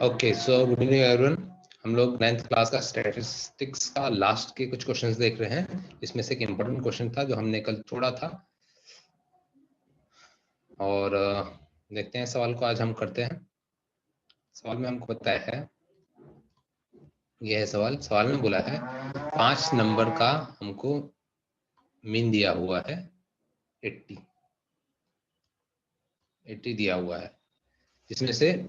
Okay, so good evening everyone. हम लोग 9th class का स्टैटिस्टिक्स का लास्ट के कुछ क्वेश्चंस देख रहे हैं। इसमें से एक इम्पोर्टेंट क्वेश्चन था जो हमने कल छोड़ा था, और देखते हैं सवाल को आज हम करते हैं। सवाल में हमको बताया है, यह है सवाल में बोला है 5 नंबर का हमको मीन दिया हुआ है 80 दिया हुआ है, जिसमें से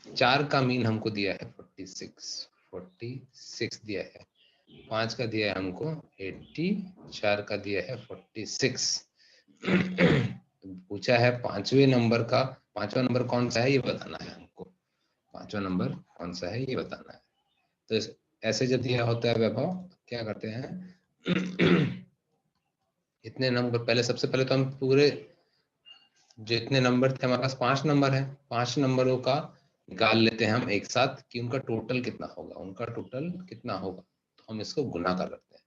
4 का मीन हमको दिया है 46 दिया है, 5 का दिया है हमको 80, 4 का दिया है 46। पूछा है पांचवा नंबर कौन सा है ये बताना है हमको। पांचवा नंबर कौन सा है ये बताना है। तो ऐसे जब दिया होता है वैभव, क्या करते हैं इतने नंबर, पहले सबसे पहले तो हम पूरे जितने नंबर थे हमारे पास 5 नंबर है, 5 नंबरों का निकाल लेते हैं हम एक साथ कि उनका टोटल कितना होगा। तो हम इसको गुना कर लेते हैं,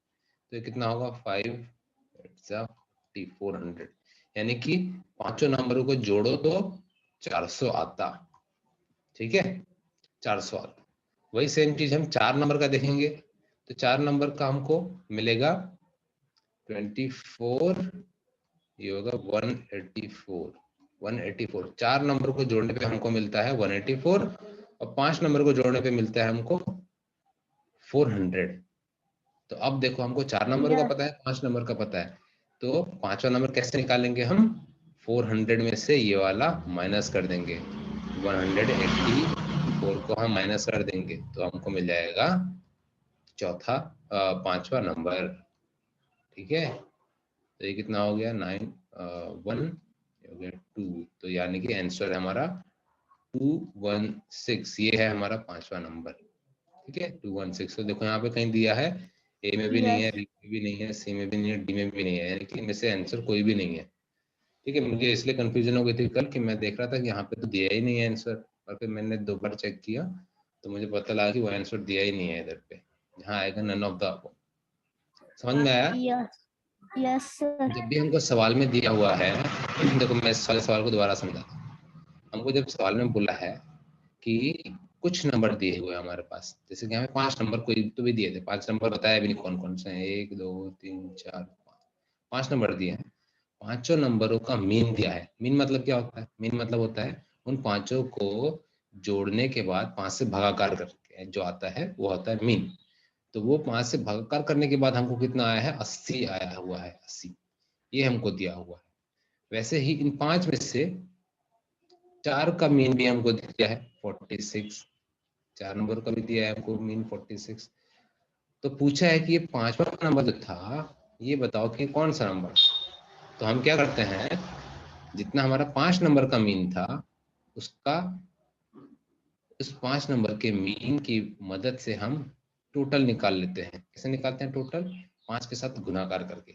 तो ये कितना होगा 5×400, यानी कि पांचों नंबरों को जोड़ो तो 400 आता। ठीक है, 400 आता। वही सेम चीज हम 4 नंबर का देखेंगे, तो 4 नंबर का हमको मिलेगा 24, ये होगा 184। 4 नंबर को जोड़ने पे हमको मिलता है 184, और 5 नंबर को जोड़ने पे मिलता है हमको 400। तो अब देखो हमको 4 नंबर का पता है, 5 नंबर का पता है, तो पांचवा नंबर कैसे निकालेंगे हम? 400 में से ये वाला माइनस कर देंगे, 184 को हम माइनस कर देंगे, तो हमको मिल जाएगा पांचवा नंबर। ठीक है, तो ये कितना हो गया 9 1 हो गया 2, तो यानी कि आंसर है हमारा 216। ये है हमारा पांचवा नंबर। ठीक है, 216। तो देखो यहाँ पे कहीं दिया है, ए में भी नहीं है, बी में भी नहीं है, सी में भी नहीं है, डी में भी नहीं है, यानी कि इनमें से आंसर कोई भी नहीं है। ठीक है, मुझे इसलिए कंफ्यूजन हो गई थी कल कि मैं देख रहा था कि यहाँ पे तो दिया ही नहीं है आंसर, और फिर मैंने 2 बार चेक किया तो मुझे पता लगा कि वो आंसर दिया ही नहीं है इधर पे, जहाँ आएगा नन ऑफ द अबव। समझ में आया? Yes sir. जब भी हमको सवाल में दिया हुआ है, देखो मैं सवाल को दोबारा समझाता हूँ। हमको जब सवाल में बोला है कि कुछ नंबर दिए हुए हमारे पास, जैसे कि हमें 5 नंबर कोई तो भी दिए थे, 5 नंबर बताया भी नहीं कौन कौन से हैं, 1 2 3 4 5 नंबर दिए हैं। पांचों नंबरों का मीन दिया है। मीन मतलब क्या होता है? मीन मतलब होता है उन पांचों को जोड़ने के बाद 5 से भागाकार करके जो आता है वो होता है मीन। तो वो 5 से भागाकार करने के बाद हमको कितना आया है? 80 आया हुआ है, 80 ये हमको दिया हुआ है। वैसे ही इन 5 में से 4 का मीन भी हमको दिया है 46, 4 नंबर का भी दिया है हमको मीन 46। तो पूछा है कि ये 5वां नंबर जो था ये बताओ कि कौन सा नंबर। तो हम क्या करते हैं, जितना हमारा 5 नंबर का मीन था उसका, उस 5 नंबर के मीन की मदद से हम टोटल निकाल लेते हैं। कैसे निकालते हैं टोटल? 5 के साथ गुणाकार करके।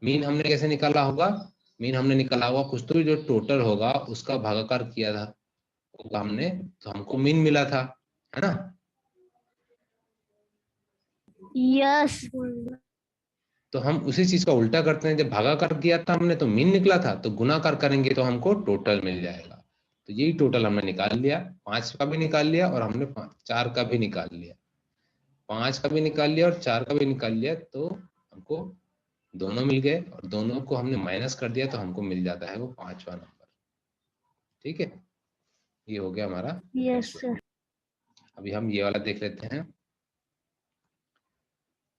मीन हमने कैसे निकाला होगा? मीन हमने निकाला होगा कुछ तो जो टोटल होगा उसका भागाकार किया था होगा हमने, तो हमको मीन मिला था, है ना? यस। तो हम उसी चीज का उल्टा करते हैं, जब भागाकार किया था हमने तो मीन निकला था, तो गुणाकार करेंगे तो हमको टोटल मिल जाएगा। तो यही टोटल हमने निकाल लिया, 5 का भी निकाल लिया और हमने 4 का भी निकाल लिया, 5 का भी निकाल लिया और 4 का भी निकाल लिया, तो हमको दोनों मिल गए और दोनों को हमने माइनस कर दिया तो हमको मिल जाता है वो 5वां नंबर। ठीक है, ये हो गया हमारा यस सर। अभी हम ये वाला देख लेते हैं,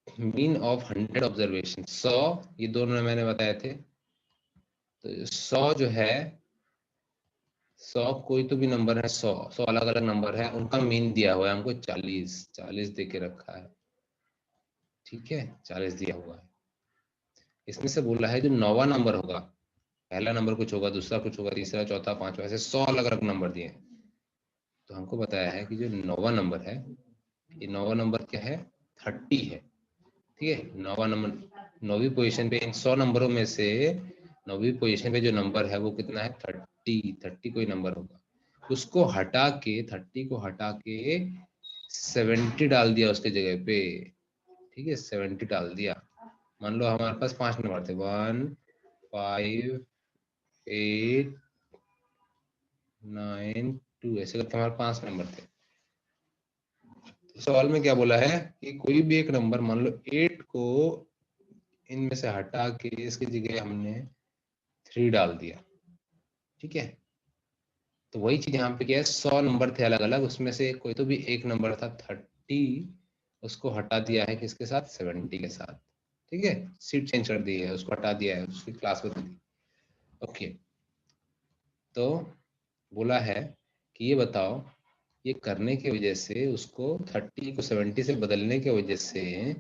मीन ऑफ 100 ऑब्जर्वेशन 100, ये दोनों मैंने बताए थे। तो 100 जो है, 100 कोई तो भी नंबर है, 100 अलग अलग नंबर है, उनका मीन दिया हुआ है हमको 40 दे के रखा है। ठीक है, 40 दिया हुआ है। इसमें से बोला है जो 9वां नंबर होगा, पहला नंबर कुछ होगा, दूसरा कुछ होगा, तीसरा चौथा पांचवा, ऐसे 100 अलग अलग नंबर दिए हैं। तो हमको बताया है कि जो 9वां नंबर है, ये 9वां नंबर क्या है? 30 है। ठीक है, 9वां नंबर 9वीं पोजीशन पे, इन 100 नंबरों में से 9वीं पोजीशन पे जो नंबर है वो कितना है? 30 कोई नंबर होगा, उसको हटा के 30 को हटा के 70 डाल दिया उसके जगह पे। ठीक है, 70 डाल दिया। मान लो हमारे पास 5 नंबर थे, 1 5 8 9 2 ऐसे करके हमारे 5 नंबर थे। तो सवाल में क्या बोला है कि कोई भी एक नंबर, मान लो 8 को इनमें से हटा के इसकी जगह हमने 3 डाल दिया, ठीक है। तो वही चीज यहाँ पे क्या है, 100 नंबर थे अलग अलग, उसमें से कोई तो भी एक नंबर था 30, उसको हटा दिया है किसके साथ, 70 के साथ, ठीक है। सीट चेंज कर दी है, उसको हटा दिया है, उसकी क्लास बदल दी। ओके, तो बोला है कि ये बताओ, ये करने की वजह से, उसको 30 को 70 से बदलने की वजह से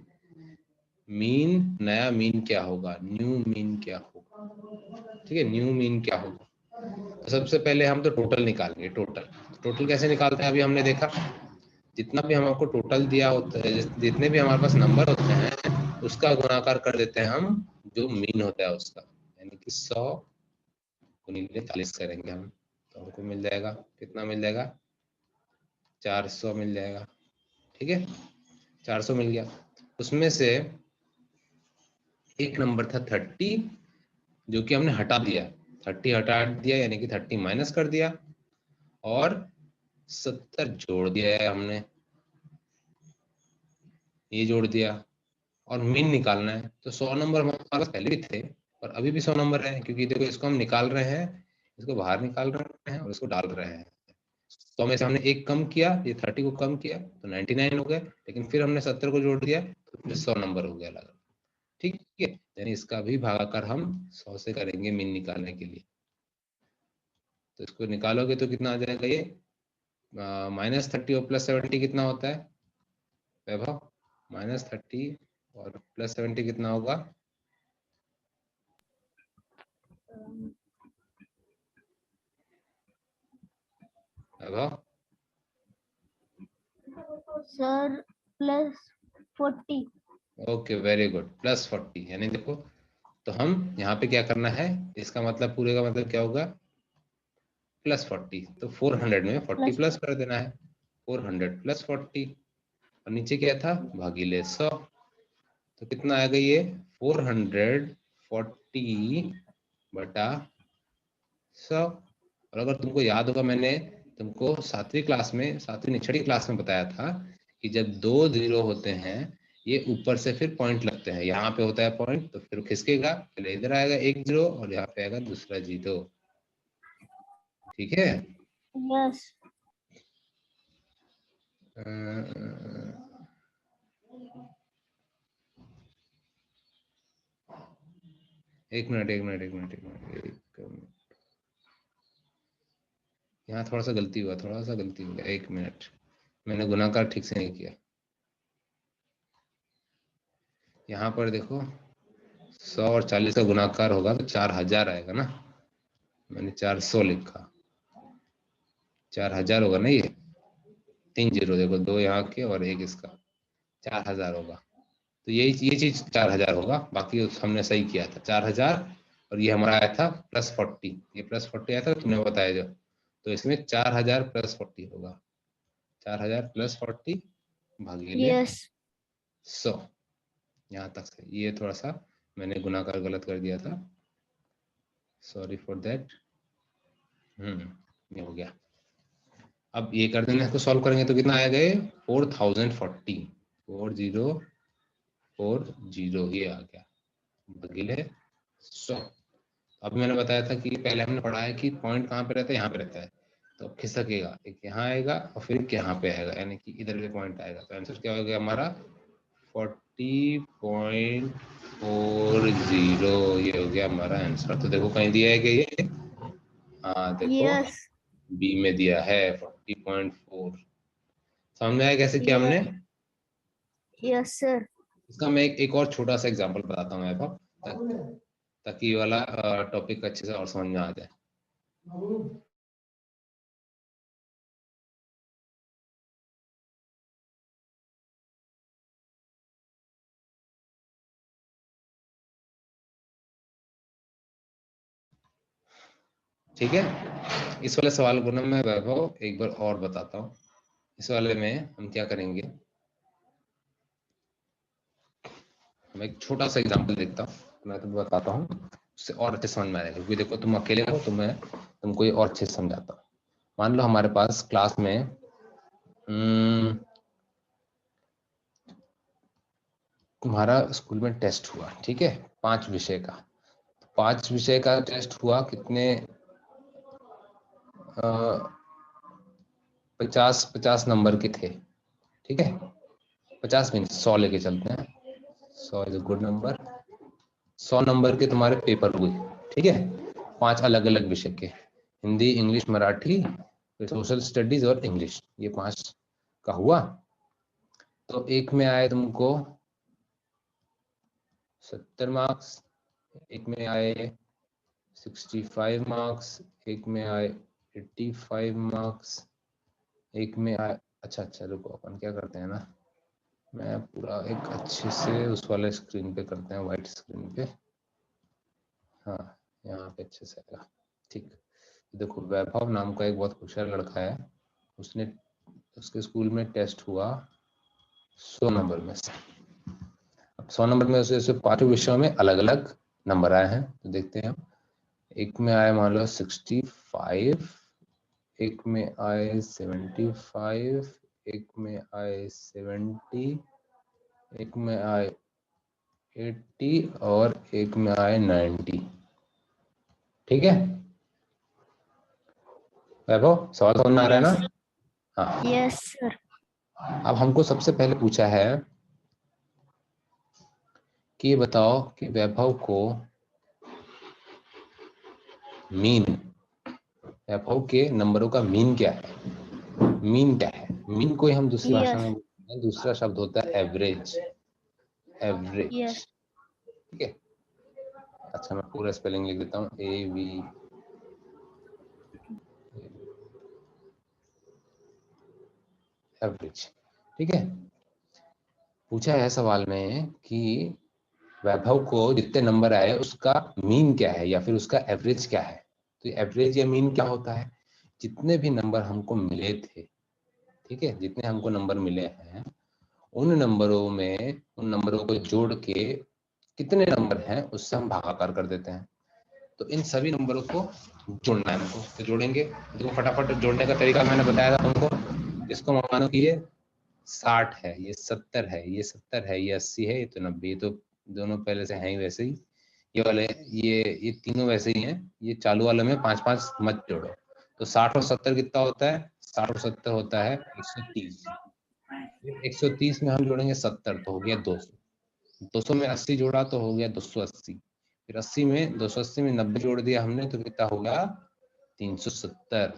मीन, नया मीन क्या होगा, न्यू मीन क्या होगा, ठीक है। न्यू मीन क्या होगा, तो सबसे पहले हम तो टोटल निकालेंगे। टोटल कैसे निकालते हैं, अभी हमने देखा, जितना भी हम आपको टोटल दिया होता है, जितने भी हमारे पास नंबर होते हैं, उसका गुणाकार कर देते हैं हम जो मीन होता है उसका, यानी कि 100 गुणिले 40 करेंगे हम, तो हमको मिल जाएगा, कितना मिल जाएगा, 400 मिल जाएगा, ठीक है। 400 मिल गया। उसमें से एक नंबर था 30, जो कि हमने हटा दिया, 30 हटा दिया, यानी कि 30 माइनस कर दिया, और 70 जोड़ दिया है हमने, ये जोड़ दिया, और मीन निकालना है। तो 100 नंबर हमारे पास पहले भी थे और अभी भी 100 नंबर है, क्योंकि देखो इसको हम निकाल रहे हैं, इसको बाहर निकाल रहे हैं और इसको डाल रहे हैं। 100 में से हमने एक कम किया, ये 30 को कम किया तो 99 हो गए, लेकिन फिर हमने 70 को जोड़ दिया तो फिर 100 नंबर हो गया अलग, ठीक है। यानी इसका भी भागाकार हम 100 से करेंगे मीन निकालने के लिए। तो इसको निकालोगे तो कितना आ जाएगा, ये -30 और +70 कितना होता है वैभव, -30 और +70 कितना होगा वैभव? सर +40। Okay, very good, +40। यानी देखो, तो हम यहाँ पे क्या करना है, इसका मतलब पूरे का मतलब क्या होगा, +40, तो 400 में 40 प्लस कर देना है, 400 + 40, और नीचे क्या था, भागीले 100, तो कितना आएगा ये, 440 बटा 100। और अगर तुमको याद होगा, मैंने तुमको 7वीं क्लास में, 7वीं नहीं 6वीं क्लास में बताया था कि जब 2 0 होते हैं, ये ऊपर से फिर पॉइंट लगते हैं, यहाँ पे होता है पॉइंट, तो फिर खिसकेगा, पहले इधर आएगा एक 0 और यहाँ पे आएगा दूसरा 0, ठीक है। यस। एक मिनट, एक मिनट, एक मिनट, एक मिनट, एक मिनट, यहाँ थोड़ा सा गलती हुआ, थोड़ा सा गलती हुआ, एक मिनट, मैंने गुणाकार ठीक से नहीं किया। यहाँ पर देखो, 100 और 40 का गुणाकार होगा तो 4000 आएगा ना, मैंने 400 लिखा, 4000 होगा ना, ये 3 0, देखो 2 यहाँ के और एक इसका, 4000 होगा। तो ये चीज 4000 होगा, बाकी हमने सही किया था 4000, और ये हमारा आया था +40, ये +40 आया था, तुमने बताया जो, तो इसमें 4000 +40 होगा, 4000 +40 भागीले यस 100, यहाँ तक से। ये थोड़ा सा मैंने गुणाकार गलत कर दिया था, सॉरी फॉर दैट। ये हो गया। अब ये कर देना, इसको सॉल्व करेंगे तो कितना आएगा, ये 4040, 4040 ये आ गया, भागीले 100। अभी मैंने बताया था कि पहले हमने पढ़ा है कि पॉइंट कहाँ पे रहता है, यहाँ पे रहता है, तो अब खिसकेगा, एक यहाँ आएगा और फिर एक यहाँ पे आएगा, यानी कि इधर पे पॉइंट आएगा, तो आंसर क्या हो गया हमारा, 40.40, ये हो गया हमारा आंसर। तो देखो कहीं दिया है कि ये, हाँ देखो, यस बी में दिया है 40.4। समझ में आया कैसे किया हमने? Yes sir. इसका मैं एक और छोटा सा एग्जांपल बताता हूँ आपको, ताकि ये वाला टॉपिक अच्छे से और समझ में आ जाए। ठीक है, इस वाले सवाल को ना मैं वैभव एक बार और बताता हूँ। इस वाले में हम क्या करेंगे, मैं एक छोटा सा एग्जांपल देखता हूँ, मैं तुम्हें बताता हूँ, उससे और अच्छे समझ में आएगा, क्योंकि देखो तुम अकेले हो तो मैं तुमको ये और अच्छे से समझाता हूँ। मान लो हमारे पास क्लास में तुम्हारा स्कूल में टेस्ट हुआ, ठीक है, 5 विषय का। 5 विषय का टेस्ट हुआ, कितने 50 नंबर के थे, ठीक है। 50 मीन 100 लेके चलते हैं, 100 is a good number. 100 number के तुम्हारे पेपर हुए, ठीक है, 5 अलग अलग विषय के, Hindi, English, Marathi, social studies और इंग्लिश, ये 5 का हुआ। तो एक में आए तुमको 70 मार्क्स, एक में आए 65 मार्क्स, एक में आए 85 मार्क्स, एक में आए, अच्छा रुको, अपन क्या करते हैं ना, मैं पूरा एक अच्छे से उस वाले स्क्रीन पे करते हैं, व्हाइट स्क्रीन पे। हाँ, यहाँ पे अच्छे से आएगा, ठीक। देखो, वैभव नाम का एक बहुत होशियार लड़का है, उसने, उसके स्कूल में टेस्ट हुआ 100 नंबर में से। अब 100 नंबर में से 5 विषयों में अलग अलग नंबर आए हैं, तो देखते हैं हम। एक में आए मान लो 65, एक में आए 75, एक में आए 70, एक में आए 80 और एक में आए 90, ठीक है। वैभव, सवाल समझ में आ रहा है ना? हाँ। Yes sir. अब हमको सबसे पहले पूछा है कि बताओ कि वैभव को मीन, वैभव के नंबरों का मीन क्या है? मीन क्या है? मीन को ही हम दूसरी भाषा में बोलते हैं, दूसरा शब्द होता है एवरेज। एवरेज, यस ठीक है। अच्छा, मैं पूरा स्पेलिंग लिख देता हूँ, AV, एवरेज, ठीक है। पूछा है सवाल में कि वैभव को जितने नंबर आए उसका मीन क्या है या फिर उसका एवरेज क्या है। तो एवरेज या मीन क्या होता है? जितने भी नंबर हमको मिले थे, ठीक है, जितने हमको नंबर मिले हैं, उन नंबरों में, उन नंबरों को जोड़ के कितने नंबर हैं उससे हम भागाकार कर देते हैं। तो इन सभी नंबरों को जोड़ना है हमको, तो जोड़ेंगे। देखो, फटाफट जोड़ने का तरीका मैंने बताया था तुमको। इसको मानो कि ये 60 है, ये 70 है, ये 70 है, ये 80 है, ये तो 90, ये तो दोनों पहले से हैं ही वैसे ही। ये वाले, ये तीनों वैसे ही हैं। ये चालू वाले में 5-5 मत जोड़ो। तो 60 और 70 कितना होता है? 60 और 70 होता है 130। 130 में हम जोड़ेंगे 70 तो हो गया 200। 200 में 80 जोड़ा तो हो गया 280। फिर 80 में 280 में 90 जोड़ दिया हमने तो कितना होगा? 370।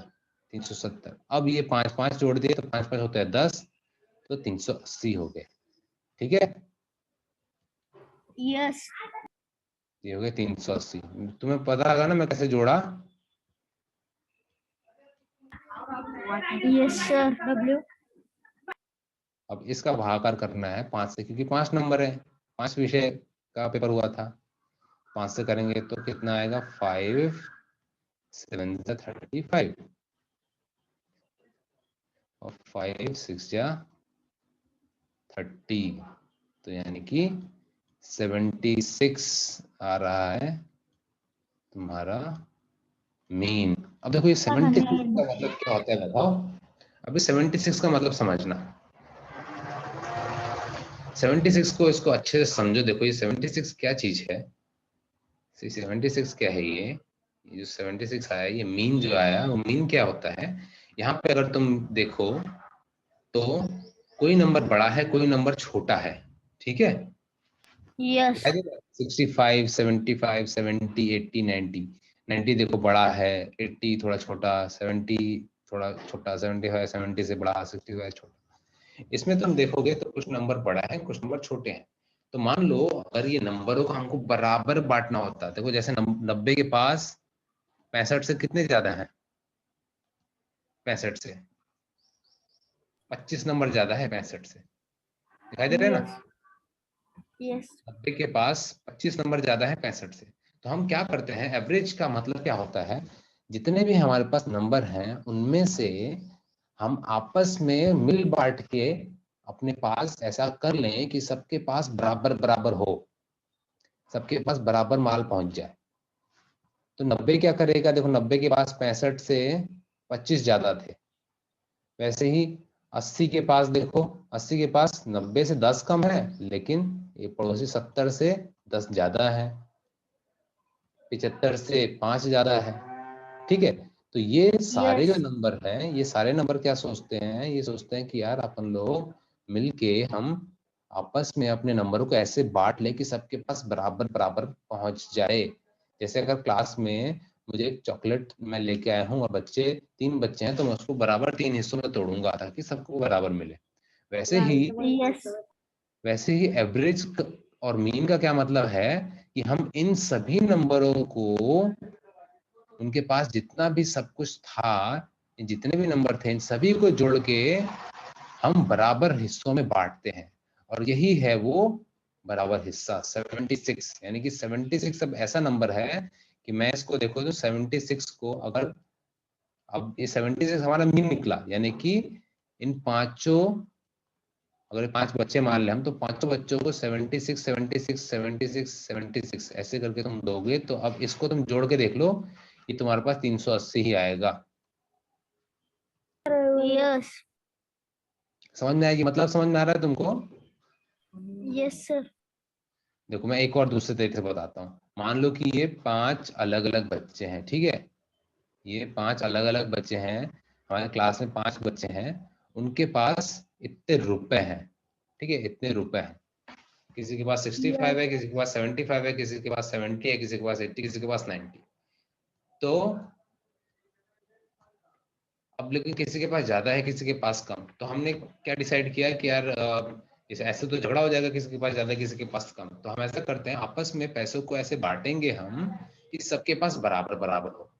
370। अब ये 5-5 जोड़ दिए तो 5-5 होता है 10, तो 380 हो गए, ठीक है। यस ये हो गए 380। तुम्हें पता लगा ना मैं कैसे जोड़ा? Yes sir. W अब इसका भागाकार करना है 5 से, क्योंकि 5 नंबर है, 5 विषय का पेपर हुआ था। 5 से करेंगे तो कितना आएगा? 5 7 35 और 5 6 30, तो यानी कि 76 आ रहा है तुम्हारा मीन। अब देखो, ये 76 का मतलब क्या होता है बताओ? अभी 76 का मतलब समझना। 76 को, इसको अच्छे से समझो। देखो, ये 76 क्या चीज है? 76 क्या है? ये जो 76 आया, ये मीन जो आया, वो मीन क्या होता है? यहाँ पे अगर तुम देखो तो कोई नंबर बड़ा है, कोई नंबर छोटा है, ठीक है। यस 65 75 70 80 90। 90 देखो बड़ा है, 80 थोड़ा छोटा, 70 थोड़ा छोटा, 75 70 से बड़ा, 65 छोटा। इसमें तुम देखोगे तो कुछ नंबर बड़ा है, कुछ नंबर छोटे हैं। तो मान लो अगर ये नंबरों को हमको बराबर बांटना होता, देखो जैसे 90 के पास 65 से कितने ज्यादा है? 65 से 25 नंबर ज्यादा है 65 से, दिखाई दे रहा है ना? यस 90 के पास 25 नंबर ज्यादा है 65 से। तो हम क्या करते हैं, एवरेज का मतलब क्या होता है? जितने भी हमारे पास नंबर हैं उनमें से हम आपस में मिल बांट के अपने पास ऐसा कर लें कि सबके पास बराबर बराबर हो, सबके पास बराबर माल पहुंच जाए। तो 90 क्या करेगा? देखो, 90 के पास 65 से 25 ज्यादा थे। वैसे ही 80 के पास देखो, 80 के पास 90 से 10 कम है, लेकिन ये पड़ोसी 70 से 10 ज्यादा है, 75 से 5 ज्यादा है। ठीक है, तो ये सारे जो Yes. नंबर हैं, ये सारे नंबर क्या सोचते हैं, ये सोचते हैं कि यार अपन लोग मिलके हम आपस में अपने नंबरों को ऐसे बांट ले कि सबके पास बराबर बराबर पहुंच जाए। जैसे अगर क्लास में मुझे एक चॉकलेट मैं लेके आया हूँ और बच्चे 3 बच्चे हैं, तो मैं उसको बराबर 3 हिस्सों में तोड़ूंगा ताकि सबको बराबर मिले। वैसे ही Yes. एवरेज और मीन का क्या मतलब है कि हम इन सभी नंबरों को, उनके पास जितना भी सब कुछ था, जितने भी नंबर थे, इन सभी को जोड़ के हम बराबर हिस्सों में बांटते हैं, और यही है वो बराबर हिस्सा 76। यानी कि 76 अब ऐसा नंबर है कि मैं इसको देखो तो 76 को अगर, अब ये 76 हमारा मीन निकला, यानी कि इन पांचों, अगर 5 बच्चे मान ले हम, तो पांचों बच्चों को 76 76 76 76 ऐसे करके तुम दोगे, तो अब इसको तुम जोड़ के देख लो, ये तुम्हारे पास 380 ही आएगा। Yes. समझ में आएगी, मतलब समझ में आ रहा है तुमको? Yes, sir. देखो मैं एक और दूसरे तरीके से बताता हूँ। मान लो कि ये 5 अलग अलग बच्चे हैं, ठीक है, ये 5 अलग अलग बच्चे हैं, हमारे क्लास में 5 बच्चे हैं, उनके पास इतने रुपए हैं, ठीक है, इतने रुपए हैं। किसी के पास 65 है, किसी के पास 75 है, किसी के पास 70 है, किसी के पास 80, किसी के पास 90। तो अब लेकिन किसी के पास ज्यादा है, किसी के पास कम, तो हमने क्या डिसाइड किया कि यार जैसे ऐसे तो झगड़ा हो जाएगा, किसी के पास ज्यादा किसी के पास कम, तो हम ऐसा करते हैं आपस में पैसों को ऐसे बांटेंगे हम कि सबके पास बराबर बराबर हो,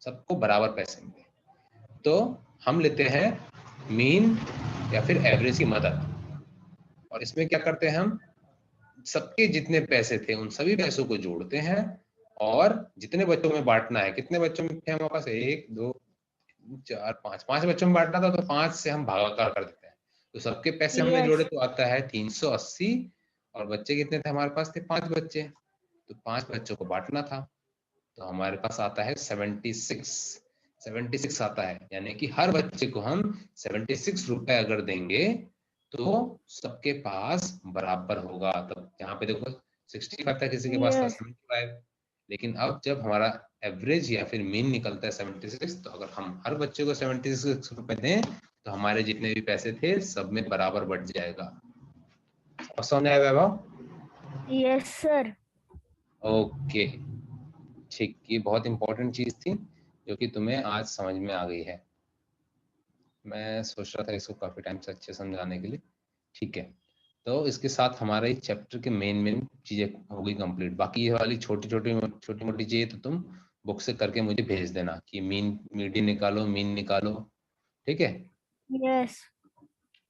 सबको बराबर पैसे मिले। तो हम लेते हैं मीन या फिर एवरेज की मदद, और इसमें क्या करते हैं हम, सबके जितने पैसे थे उन सभी पैसों को जोड़ते हैं, और जितने बच्चों में बांटना है, कितने बच्चों में थे हमारे पास, 1 2 4 5, 5 बच्चों में बांटना था, तो 5 से हम भागाकार कर देते हैं, तो सबके पैसे हमने Yes. जोड़े तो आता है 380, और बच्चे कितने थे हमारे पास, थे 5 बच्चे, तो 5 बच्चों को बांटना था, तो हमारे पास आता है 76 आता है। यानी कि हर बच्चे को हम 76 रुपए अगर देंगे तो सबके पास बराबर होगा। तब यहाँ पे देखो 65 था, किसी के पास था Yes. 75, लेकिन अब जब हमारा एवरेज या फिर मीन निकलता है 76, तो अगर हम हर बच्चे को 76 रुपए दें तो हमारे जितने भी पैसे थे सब में बराबर बढ़ जाएगा। और समझ आया वैभव? Yes, sir. ओके, ठीक, ये बहुत इंपॉर्टेंट चीज थी जो कि तुम्हें आज समझ में आ गई है। मैं सोच रहा था इसको काफी टाइम से अच्छे समझाने के लिए। ठीक है, तो इसके साथ हमारे इस चैप्टर के मेन चीजें हो गई कंप्लीट। बाकी ये वाली छोटी मोटी चीजें तो तुम बुक से करके मुझे भेज देना कि मीडियन निकालो, मीन निकालो, ठीक है। Yes.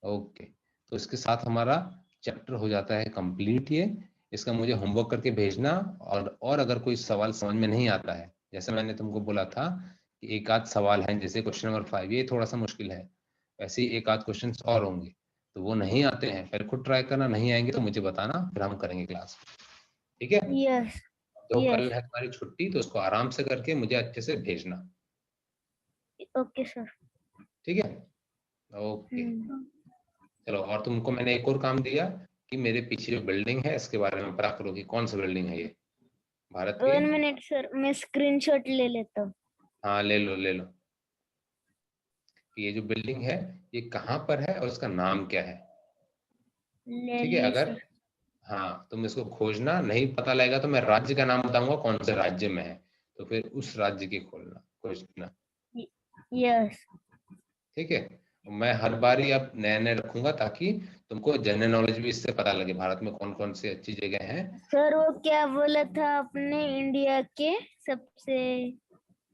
ओके, तो इसके साथ हमारा चैप्टर हो जाता है कंप्लीट। ये इसका मुझे होमवर्क करके भेजना, और अगर कोई सवाल समझ में नहीं आता है, जैसे मैंने तुमको बोला था कि एक आध सवाल है, जैसे क्वेश्चन नंबर 5 ये थोड़ा सा मुश्किल है, वैसे ही एक आध क्वेश्चन और होंगे, तो वो नहीं आते हैं फिर खुद ट्राई करना, नहीं आएंगे तो मुझे बताना, फिर हम करेंगे क्लास में, ठीक है। Yes. तो Yes. कल है तुम्हारी छुट्टी, तो उसको आराम से करके मुझे अच्छे से भेजना, Okay, sir. ठीक है। Okay, Hmm. चलो, और तुमको मैंने एक और काम दिया कि मेरे पीछे जो बिल्डिंग है इसके बारे में पता करो कि कौन सा बिल्डिंग है ये, भारत के। 1 minute, sir. मैं स्क्रीनशॉट ले लेता हूँ. हाँ ले लो ले लो, कि ये जो बिल्डिंग है ये कहाँ पर है और उसका नाम क्या है, ले ठीक है। ली, अगर सर. हाँ तुम इसको खोजना, नहीं पता लगेगा तो मैं राज्य का नाम बताऊंगा कौन से राज्य में है, तो फिर उस राज्य की खोजना, Yes. ठीक है। मैं हर बार ही अब नए नए रखूंगा ताकि तुमको जनरल नॉलेज भी इससे पता लगे भारत में कौन कौन सी अच्छी जगह है। सर वो क्या बोला था आपने, इंडिया के सबसे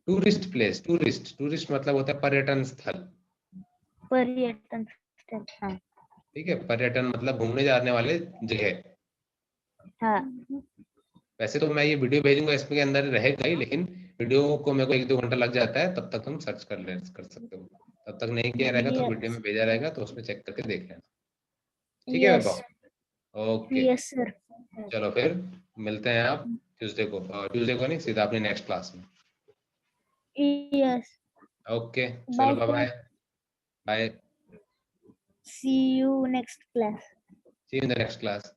टूरिस्ट प्लेस, टूरिस्ट मतलब होता है पर्यटन स्थल, पर्यटन स्थल? हाँ. ठीक है, पर्यटन मतलब घूमने जाने वाले जगह। हाँ. वैसे तो मैं ये वीडियो भेजूंगा, इसमें के अंदर रहेगा ही, लेकिन वीडियो को मेरे को 1-2 घंटा लग जाता है, तब तक तुम सर्च कर सकते हो, तब तक नहीं किया रहेगा तो वीडियो Yes. में भेजा रहेगा, तो उसमें चेक करके देख लेना, ठीक है Yes. Vaibhav? Okay, Yes, sir. चलो फिर मिलते हैं आप ट्यूसडे को नहीं, सीधा अपनी नेक्स्ट क्लास में। Yes. ओके, Bye, चलो bye sir. Bye, See you next class. See you in the next class.